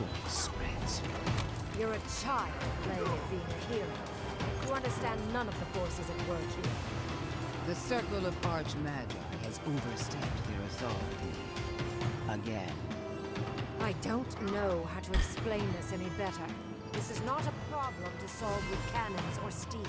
voice spreads. You're a child playing at being a hero. You understand none of the forces at work here. The circle of Archmagi has overstepped their authority. Again. I don't know how to explain this any better. This is not a problem to solve with cannons or steel.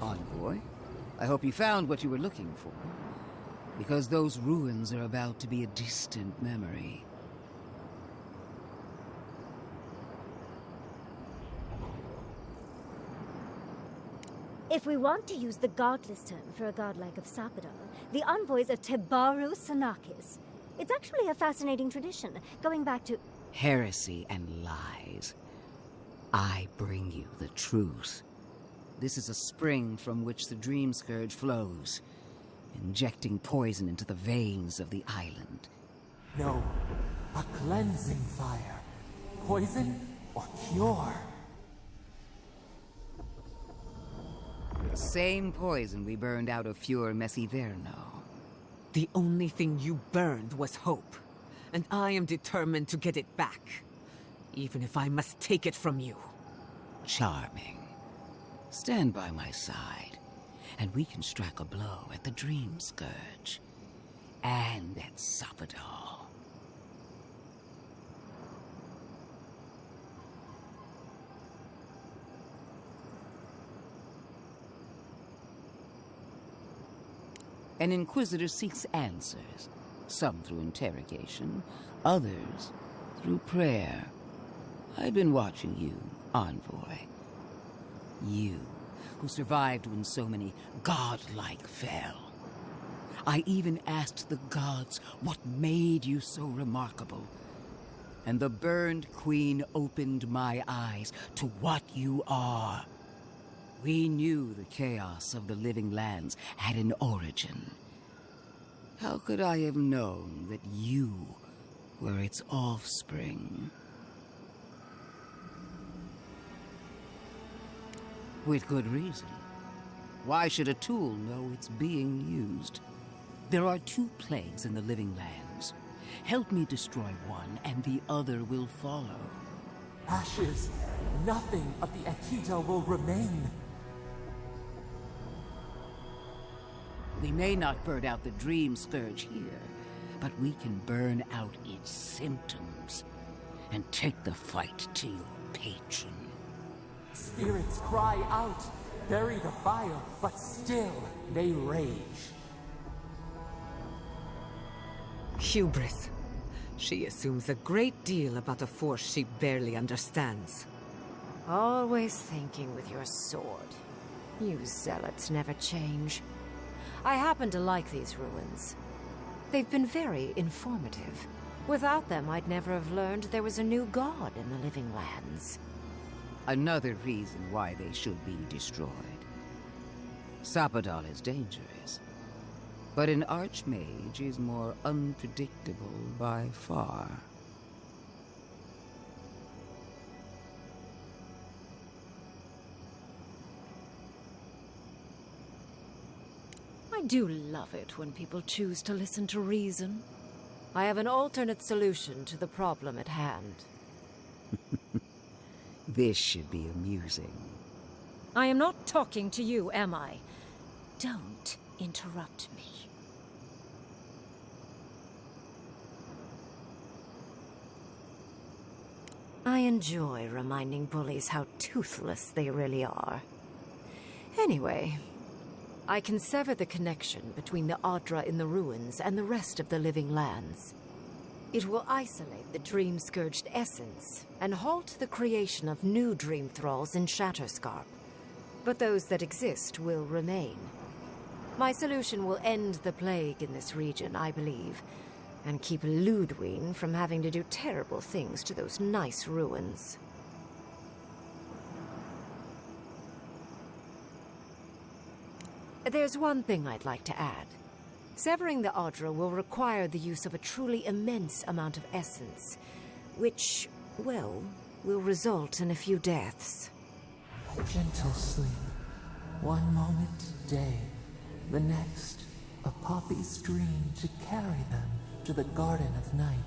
Envoy, I hope you found what you were looking for. Because those ruins are about to be a distant memory. If we want to use the godless term for a godlike of Sappadal, the envoys are Tebaru Sanakis. It's actually a fascinating tradition, going back to... Heresy and lies. I bring you the truth. This is a spring from which the Dream Scourge flows, injecting poison into the veins of the island. No, a cleansing fire. Poison or cure? The same poison we burned out of Fior Messiverno. The only thing you burned was hope, and I am determined to get it back, even if I must take it from you. Charming. Stand by my side, and we can strike a blow at the Dream Scourge. And at Sappadal. An Inquisitor seeks answers, some through interrogation, others through prayer. I've been watching you, Envoy. You, who survived when so many godlike fell. I even asked the gods what made you so remarkable. And the burned queen opened my eyes to what you are. We knew the chaos of the living lands had an origin. How could I have known that you were its offspring? With good reason. Why should a tool know it's being used? There are 2 plagues in the living lands. Help me destroy one, and the other will follow. Ashes. Nothing of the Akita will remain. We may not burn out the Dream Scourge here, but we can burn out its symptoms and take the fight to your patron. Spirits cry out, bury the fire, but still they rage. Hubris. She assumes a great deal about a force she barely understands. Always thinking with your sword. You zealots never change. I happen to like these ruins. They've been very informative. Without them, I'd never have learned there was a new god in the living lands. Another reason why they should be destroyed. Sappadal is dangerous, but an archmage is more unpredictable by far. I do love it when people choose to listen to reason. I have an alternate solution to the problem at hand. This should be amusing. I am not talking to you, am I? Don't interrupt me. I enjoy reminding bullies how toothless they really are. Anyway, I can sever the connection between the Adra in the ruins and the rest of the living lands. It will isolate the dream-scourged essence and halt the creation of new dream thralls in Shatterscarp. But those that exist will remain. My solution will end the plague in this region, I believe, and keep Lodwyn from having to do terrible things to those nice ruins. There's one thing I'd like to add. Severing the Adra will require the use of a truly immense amount of essence, which, well, will result in a few deaths. Gentle sleep. One moment day, the next, a poppy's dream to carry them to the Garden of Night.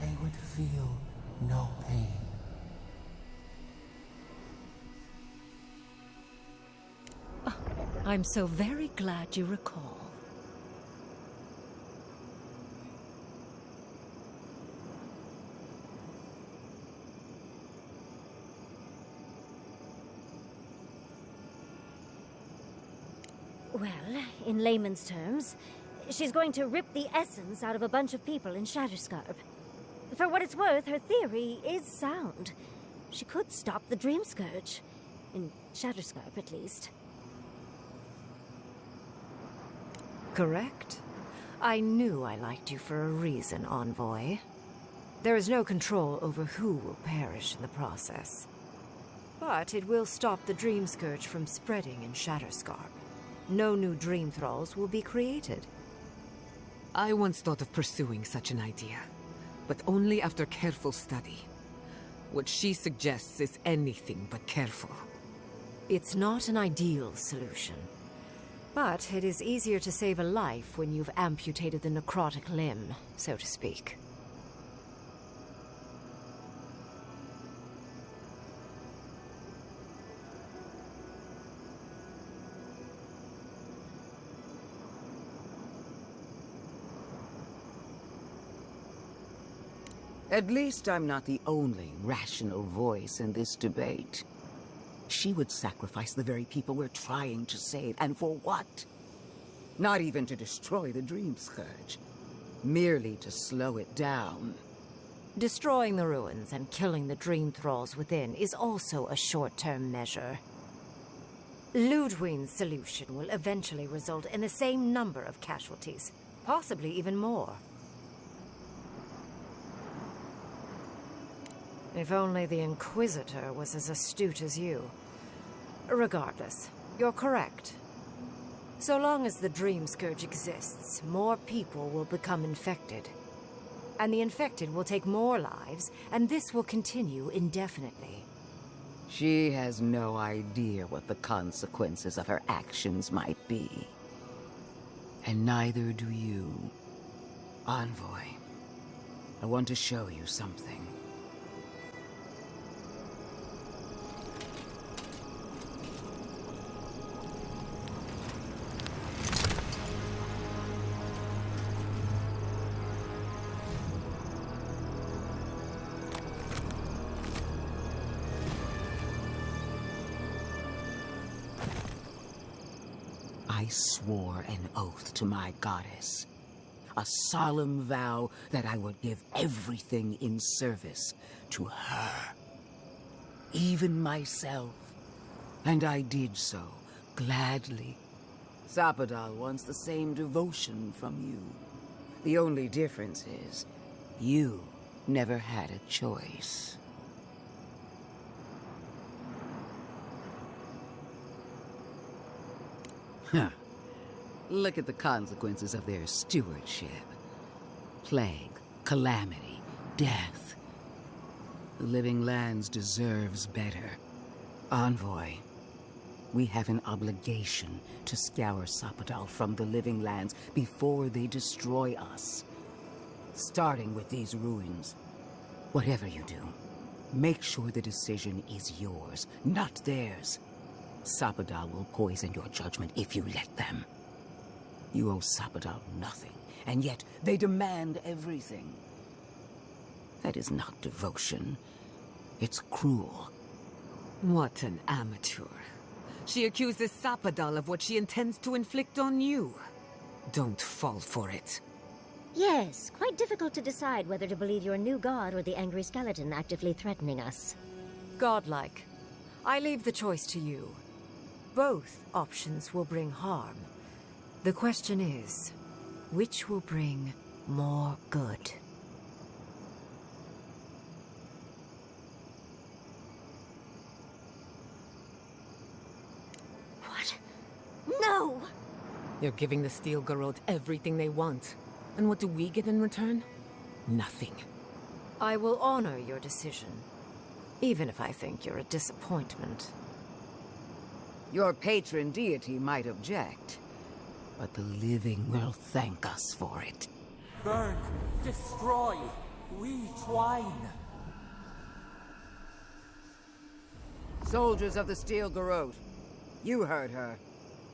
They would feel no pain. I'm so very glad you recall. Well, in layman's terms, she's going to rip the essence out of a bunch of people in Shatterscarp. For what it's worth, her theory is sound. She could stop the Dream Scourge. In Shatterscarp, at least. Correct? I knew I liked you for a reason, Envoy. There is no control over who will perish in the process. But it will stop the Dream Scourge from spreading in Shatterscarp. No new Dream Thralls will be created. I once thought of pursuing such an idea, but only after careful study. What she suggests is anything but careful. It's not an ideal solution. But it is easier to save a life when you've amputated the necrotic limb, so to speak. At least I'm not the only rational voice in this debate. She would sacrifice the very people we're trying to save, and for what? Not even to destroy the Dream Scourge. Merely to slow it down. Destroying the ruins and killing the Dream Thralls within is also a short-term measure. Lodwyn's solution will eventually result in the same number of casualties, possibly even more. If only the Inquisitor was as astute as you. Regardless, you're correct. So long as the Dream Scourge exists, more people will become infected. And the infected will take more lives, and this will continue indefinitely. She has no idea what the consequences of her actions might be. And neither do you. Envoy, I want to show you something. I swore an oath to my goddess. A solemn vow that I would give everything in service to her. Even myself. And I did so, gladly. Sapadal wants the same devotion from you. The only difference is, you never had a choice. Huh. Look at the consequences of their stewardship. Plague, calamity, death. The living lands deserves better. Envoy, we have an obligation to scour Sapadal from the living lands before they destroy us. Starting with these ruins. Whatever you do, make sure the decision is yours, not theirs. Sapadal will poison your judgment if you let them. You owe Sapadal nothing, and yet they demand everything. That is not devotion. It's cruel. What an amateur. She accuses Sapadal of what she intends to inflict on you. Don't fall for it. Yes, quite difficult to decide whether to believe your new god or the angry skeleton actively threatening us. Godlike. I leave the choice to you. Both options will bring harm. The question is, which will bring more good? What? No! You're giving the Steel Garrote everything they want. And what do we get in return? Nothing. I will honor your decision, even if I think you're a disappointment. Your patron deity might object, but the living will thank us for it. Burn, destroy, we twine. Soldiers of the Steel Garrote, you heard her.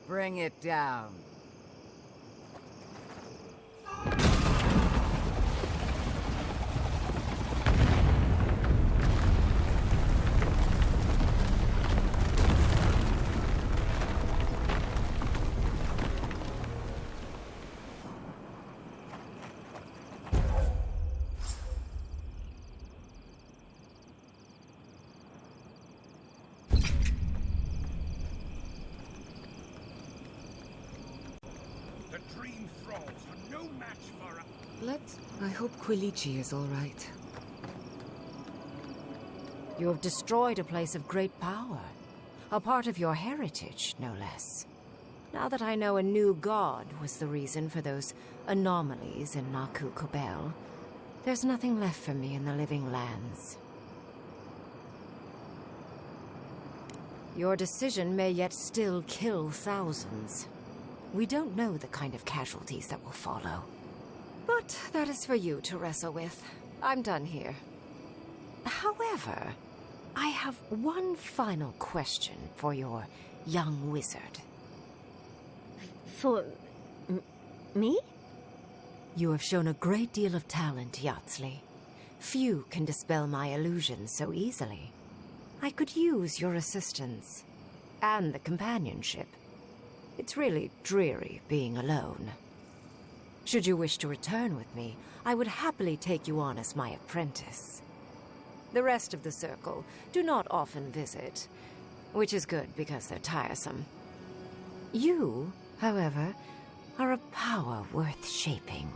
Bring it down. I hope Quilici is all right. You have destroyed a place of great power. A part of your heritage, no less. Now that I know a new god was the reason for those anomalies in Naku Kobel, there's nothing left for me in the living lands. Your decision may yet still kill thousands. We don't know the kind of casualties that will follow. But that is for you to wrestle with. I'm done here. However, I have one final question for your young wizard. For... me? You have shown a great deal of talent, Yatsley. Few can dispel my illusions so easily. I could use your assistance. And the companionship. It's really dreary being alone. Should you wish to return with me, I would happily take you on as my apprentice. The rest of the circle do not often visit, which is good because they're tiresome. You, however, are a power worth shaping,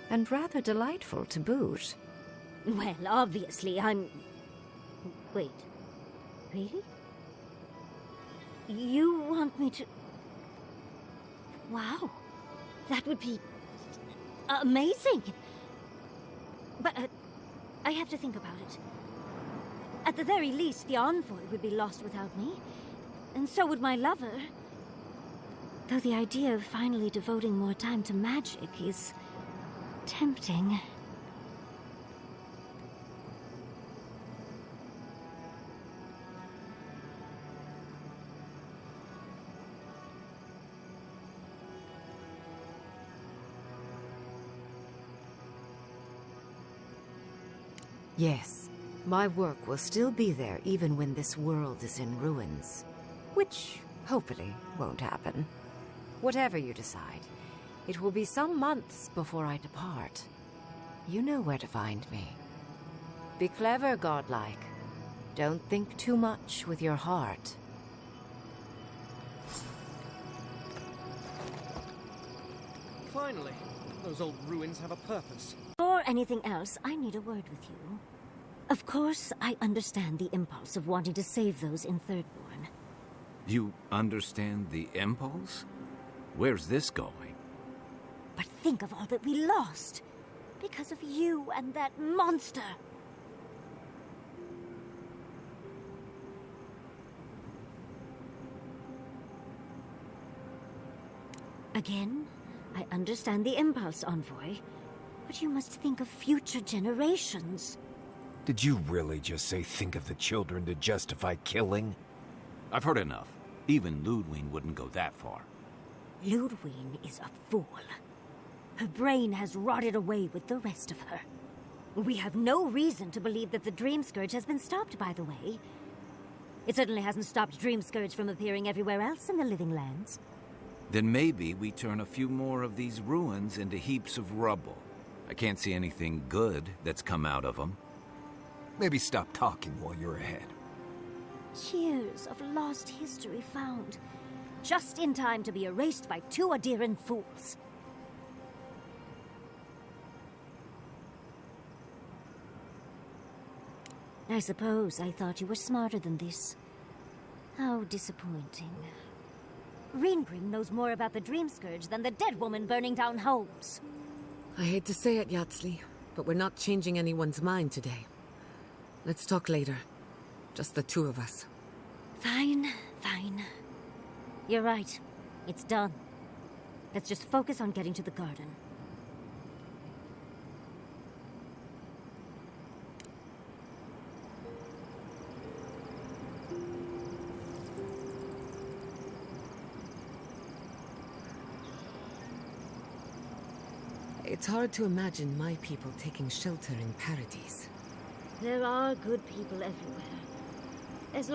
and rather delightful to boot. Well, obviously, I'm... Wait. Really? You want me to... Wow. That would be... amazing! But, I have to think about it. At the very least, the envoy would be lost without me. And so would my lover. Though the idea of finally devoting more time to magic is... tempting. Yes, my work will still be there even when this world is in ruins. Which, hopefully, won't happen. Whatever you decide, it will be some months before I depart. You know where to find me. Be clever, godlike. Don't think too much with your heart. Finally, those old ruins have a purpose. Before anything else, I need a word with you. Of course, I understand the impulse of wanting to save those in Thirdborn. You understand the impulse? Where's this going? But think of all that we lost. Because of you and that monster. Again, I understand the impulse, Envoy. But you must think of future generations. Did you really just say think of the children to justify killing? I've heard enough. Even Lodwyn wouldn't go that far. Lodwyn is a fool. Her brain has rotted away with the rest of her. We have no reason to believe that the Dream Scourge has been stopped, by the way. It certainly hasn't stopped Dream Scourge from appearing everywhere else in the Living Lands. Then maybe we turn a few more of these ruins into heaps of rubble. I can't see anything good that's come out of them. Maybe stop talking while you're ahead. Years of lost history found, just in time to be erased by two Adiran fools. I suppose I thought you were smarter than this. How disappointing. Ryngrim knows more about the Dream Scourge than the dead woman burning down homes. I hate to say it, Yatsley, but we're not changing anyone's mind today. Let's talk later. Just the two of us. Fine, fine. You're right. It's done. Let's just focus on getting to the garden. It's hard to imagine my people taking shelter in Paradise. There are good people everywhere. As long